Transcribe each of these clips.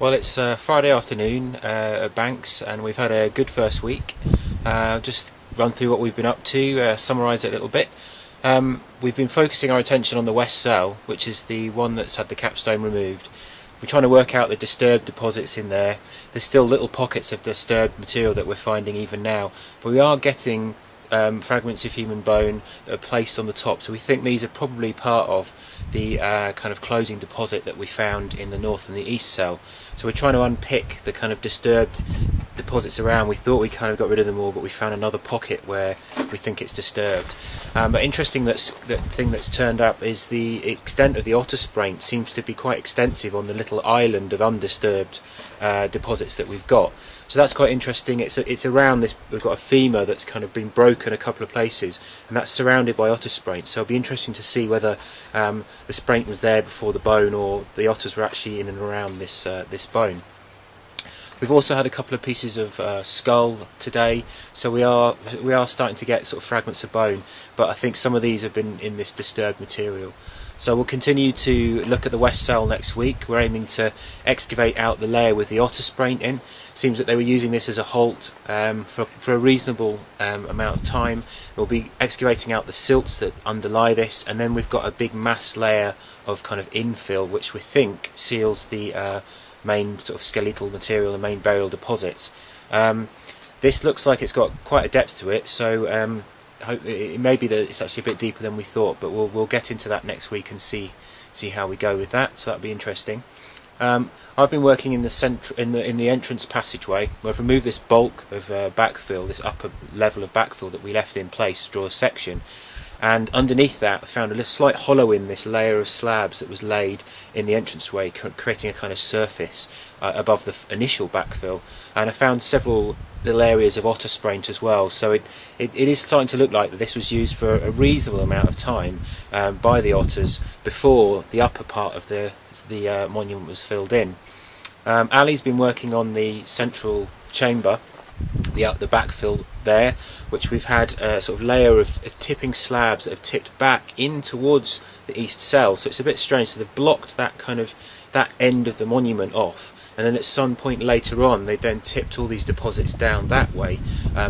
Well, it's Friday afternoon at Banks, and we've had a good first week. Just run through what we've been up to, summarise it a little bit. We've been focusing our attention on the west cell, which is the one that's had the capstone removed. We're trying to work out the disturbed deposits in there. There's still little pockets of disturbed material that we're finding even now, but we are getting fragments of human bone that are placed on the top, so we think these are probably part of the kind of closing deposit that we found in the north and the east cell. So we're trying to unpick the kind of disturbed deposits around. We thought we kind of got rid of them all, but we found another pocket where we think it's disturbed. But interesting, that thing that's turned up is the extent of the otter spraint seems to be quite extensive on the little island of undisturbed deposits that we've got. So that's quite interesting. It's around this. We've got a femur that's kind of been broken a couple of places, and that's surrounded by otter spraint. So it'll be interesting to see whether the spraint was there before the bone, or the otters were actually in and around this this bone. We've also had a couple of pieces of skull today, so we are starting to get sort of fragments of bone, but I think some of these have been in this disturbed material. So we'll continue to look at the west cell next week. We're aiming to excavate out the layer with the otter spraint in. Seems that they were using this as a halt for a reasonable amount of time. We'll be excavating out the silts that underlie this, and then we've got a big mass layer of kind of infill, which we think seals the main sort of skeletal material, the main burial deposits. This looks like it's got quite a depth to it, so it may be that it's actually a bit deeper than we thought, but we'll get into that next week and see how we go with that. So that'll be interesting. I've been working in the entrance passageway. We've removed this bulk of backfill, this upper level of backfill that we left in place to draw a section, and underneath that I found a little slight hollow in this layer of slabs that was laid in the entranceway, creating a kind of surface above the initial backfill, and I found several little areas of otter spraint as well. So it is starting to look like that this was used for a reasonable amount of time by the otters before the upper part of the monument was filled in. Ali's been working on the central chamber, the backfill there, which we've had a sort of layer of tipping slabs that have tipped back in towards the east cell. So it's a bit strange. So they've blocked that end of the monument off, and then at some point later on they then tipped all these deposits down that way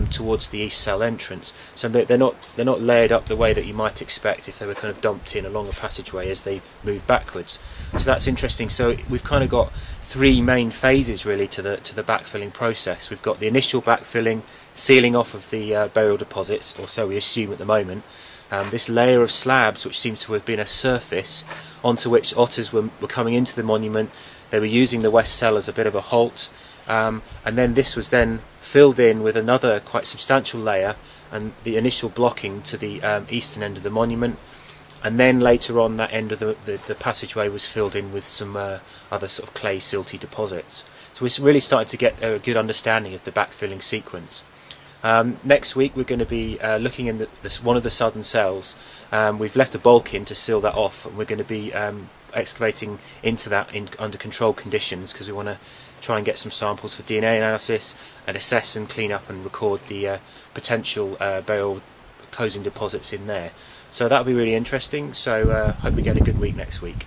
towards the east cell entrance. So they're not layered up the way that you might expect if they were kind of dumped in along a passageway as they move backwards. So that's interesting. So we've kind of got three main phases really to the backfilling process. We've got the initial backfilling, sealing off of the burial deposits, or so we assume at the moment. This layer of slabs, which seems to have been a surface onto which otters were coming into the monument. They were using the west cell as a bit of a halt, and then this was then filled in with another quite substantial layer, and the initial blocking to the eastern end of the monument, and then later on that end of the passageway was filled in with some other sort of clay silty deposits. So we're really starting to get a good understanding of the backfilling sequence. Next week we're going to be looking in one of the southern cells. We've left a bulk in to seal that off, and we're going to be excavating into that under controlled conditions, because we want to try and get some samples for DNA analysis and assess and clean up and record the potential burial closing deposits in there. So that'll be really interesting. So hope we get a good week next week.